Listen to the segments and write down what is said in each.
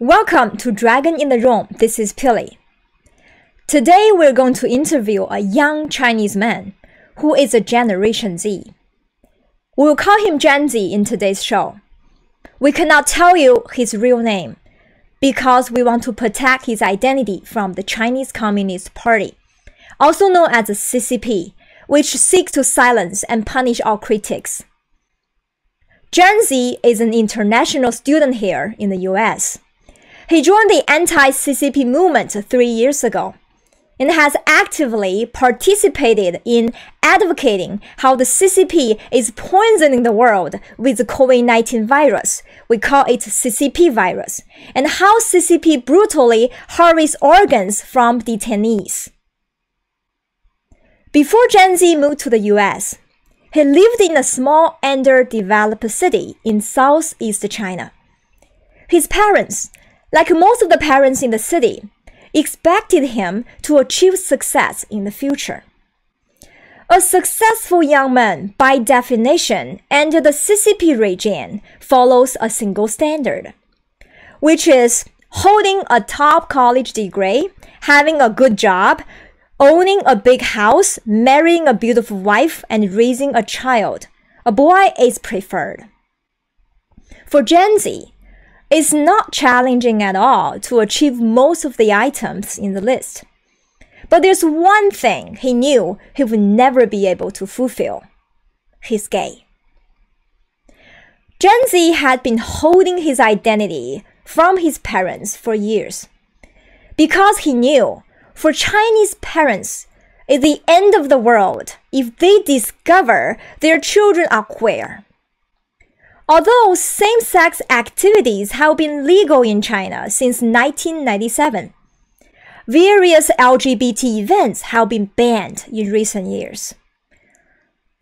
Welcome to Dragon in the Room. This is Pili. Today we're going to interview a young Chinese man who is a Generation Z. We'll call him Genz in today's show. We cannot tell you his real name because we want to protect his identity from the Chinese Communist Party, also known as the CCP, which seeks to silence and punish all critics. Genz is an international student here in the US. He joined the anti-CCP movement 3 years ago and has actively participated in advocating how the CCP is poisoning the world with the COVID-19 virus. We call it CCP virus, and how CCP brutally harvests organs from detainees. Before Genz moved to the US, he lived in a small underdeveloped city in southeast China. His parents, like most of the parents in the city, expected him to achieve success in the future. A successful young man, by definition, under the CCP regime, follows a single standard, which is holding a top college degree, having a good job, owning a big house, marrying a beautiful wife, and raising a child. A boy is preferred. For Genz, it's not challenging at all to achieve most of the items in the list. But there's one thing he knew he would never be able to fulfill. He's gay. Genz had been holding his identity from his parents for years because he knew for Chinese parents, it's the end of the world if they discover their children are queer. Although same-sex activities have been legal in China since 1997, various LGBT events have been banned in recent years.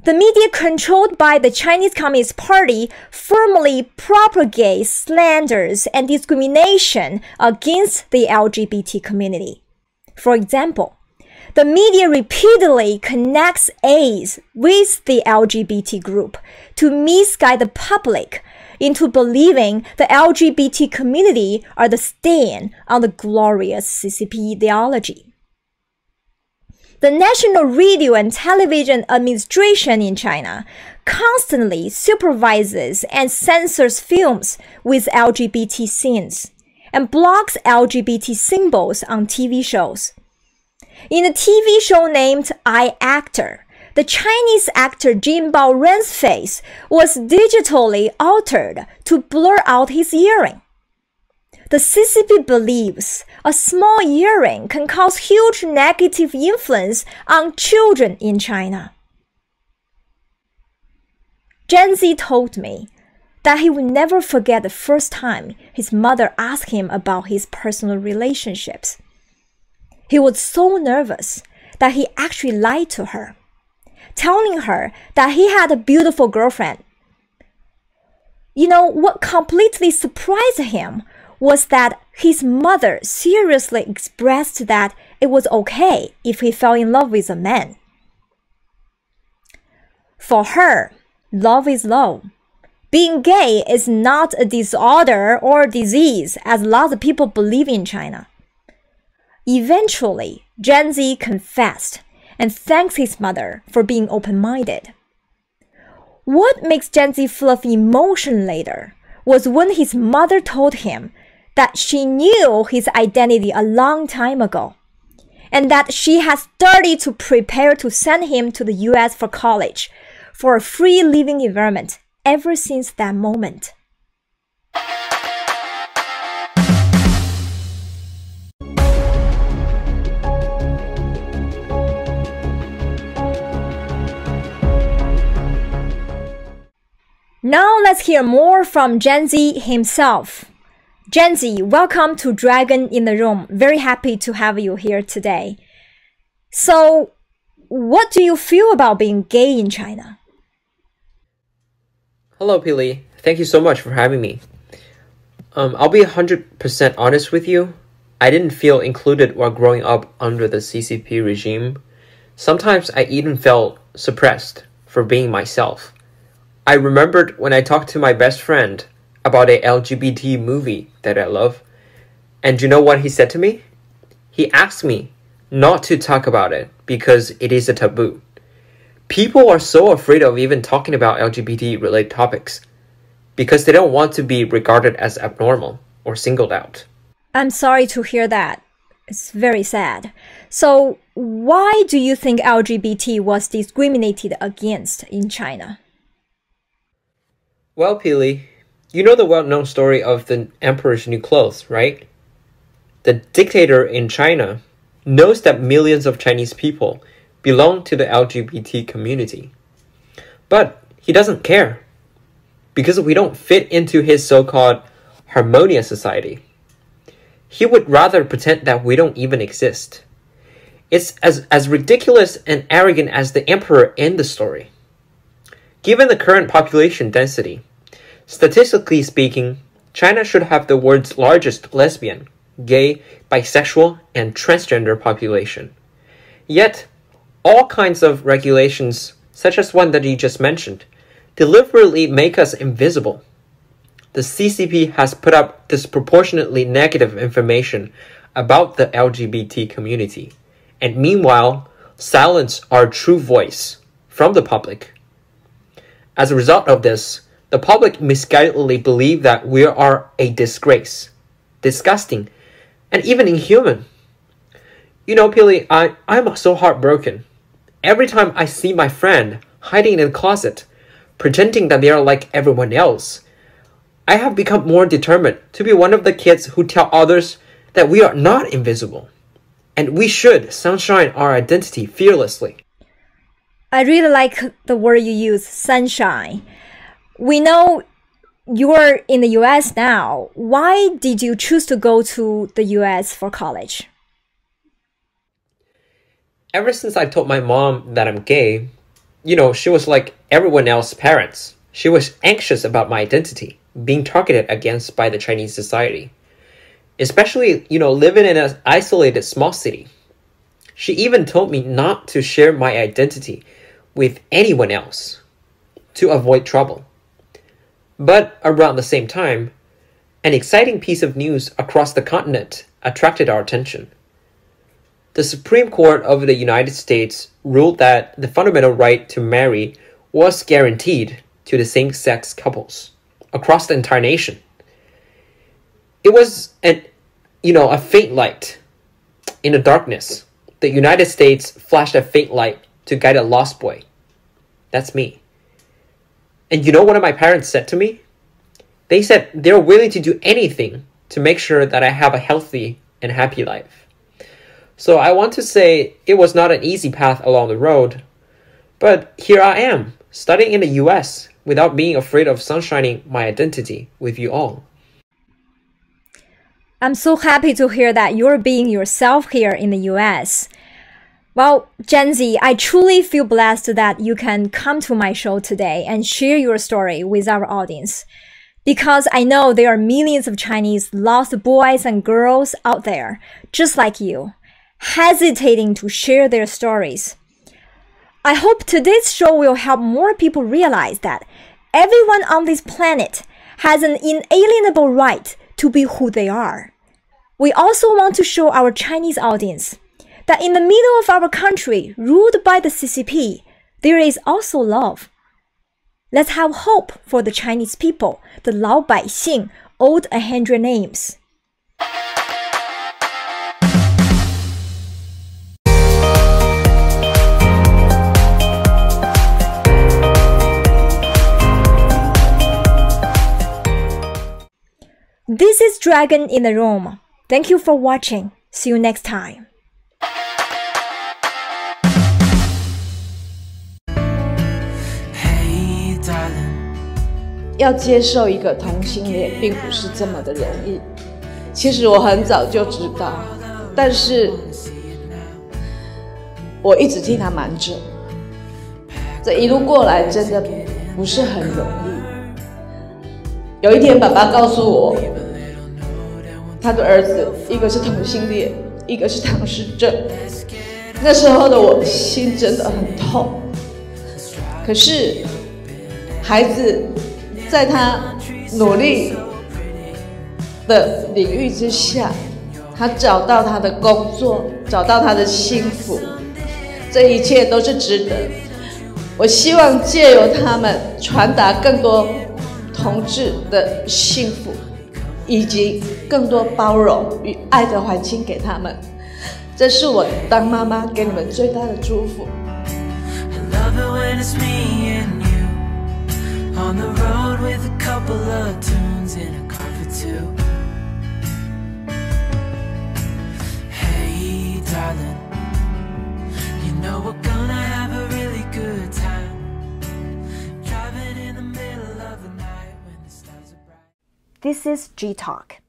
The media controlled by the Chinese Communist Party firmly propagates slanders and discrimination against the LGBT community. For example, the media repeatedly connects AIDS with the LGBT group to misguide the public into believing the LGBT community are the stain on the glorious CCP ideology. The National Radio and Television Administration in China constantly supervises and censors films with LGBT scenes and blocks LGBT symbols on TV shows. In a TV show named I, Actor, the Chinese actor Jin Baoren's face was digitally altered to blur out his earring. The CCP believes a small earring can cause huge negative influence on children in China. Genz told me that he would never forget the first time his mother asked him about his personal relationships. He was so nervous that he actually lied to her, telling her that he had a beautiful girlfriend. You know, what completely surprised him was that his mother seriously expressed that it was okay if he fell in love with a man. For her, love is love. Being gay is not a disorder or disease, as lots of people believe in China. Eventually, Genz confessed and thanked his mother for being open-minded. What makes Genz full of emotion later was when his mother told him that she knew his identity a long time ago, and that she had started to prepare to send him to the US for college, for a free living environment ever since that moment. Now let's hear more from Genz himself. Genz, welcome to Dragon in the Room. Very happy to have you here today. So, what do you feel about being gay in China? Hello, Pili. Thank you so much for having me. I'll be 100% honest with you. I didn't feel included while growing up under the CCP regime. Sometimes I even felt suppressed for being myself. I remembered when I talked to my best friend about a LGBT movie that I love, And you know what he said to me? He asked me not to talk about it because it is a taboo. People are so afraid of even talking about LGBT-related topics because they don't want to be regarded as abnormal or singled out. I'm sorry to hear that. It's very sad. So, why do you think LGBT was discriminated against in China? Well, Pili, you know the well-known story of the emperor's new clothes, right? The dictator in China knows that millions of Chinese people belong to the LGBT community. But he doesn't care because we don't fit into his so-called harmonious society. He would rather pretend that we don't even exist. It's as ridiculous and arrogant as the emperor in the story. Given the current population density, statistically speaking, China should have the world's largest lesbian, gay, bisexual, and transgender population. Yet, all kinds of regulations, such as one that you just mentioned, deliberately make us invisible. The CCP has put up disproportionately negative information about the LGBT community, and meanwhile, silence our true voice from the public. As a result of this, the public misguidedly believe that we are a disgrace, disgusting, and even inhuman. You know, Pili, I'm so heartbroken. Every time I see my friend hiding in the closet, pretending that they are like everyone else, I have become more determined to be one of the kids who tell others that we are not invisible, and we should sunshine our identity fearlessly. I really like the word you use, sunshine. We know you're in the US now. Why did you choose to go to the US for college? Ever since I told my mom that I'm gay, she was like everyone else's parents. She was anxious about my identity being targeted against by the Chinese society. Especially, living in an isolated small city. She even told me not to share my identity with anyone else to avoid trouble. But around the same time, an exciting piece of news across the continent attracted our attention. The Supreme Court of the United States ruled that the fundamental right to marry was guaranteed to the same-sex couples across the entire nation. It was a faint light in the darkness. The United States flashed a faint light to guide a lost boy. That's me. And you know what my parents said to me? They said they're willing to do anything to make sure that I have a healthy and happy life. So I want to say it was not an easy path along the road, but here I am, studying in the US without being afraid of sunshining my identity with you all. I'm so happy to hear that you're being yourself here in the US. Well, Genz, I truly feel blessed that you can come to my show today and share your story with our audience. Because I know there are millions of Chinese lost boys and girls out there, just like you, hesitating to share their stories. I hope today's show will help more people realize that everyone on this planet has an inalienable right to be who they are. We also want to show our Chinese audience that in the middle of our country ruled by the CCP, there is also love. Let's have hope for the Chinese people, the 老百姓, owed 100 names. This is Dragon in the Room. Thank you for watching. See you next time. Hey, darling. 要接受一个同性恋并不是这么的容易。其实我很早就知道，但是我一直替他瞒着。这一路过来真的不是很容易。有一天，爸爸告诉我，他的儿子一个是同性恋，一个是唐氏症。那时候的我心真的很痛。可是，孩子在他努力的领域之下，他找到他的工作，找到他的幸福，这一切都是值得。我希望借由他们传达更多同志的幸福，以及更多包容与爱的环境给他们。这是我当妈妈给你们最大的祝福。On the road with a couple of tunes and a coffee too. Hey darling, you know we're gonna have a really good time, driving in the middle of the night when the stars are bright. This is G Talk.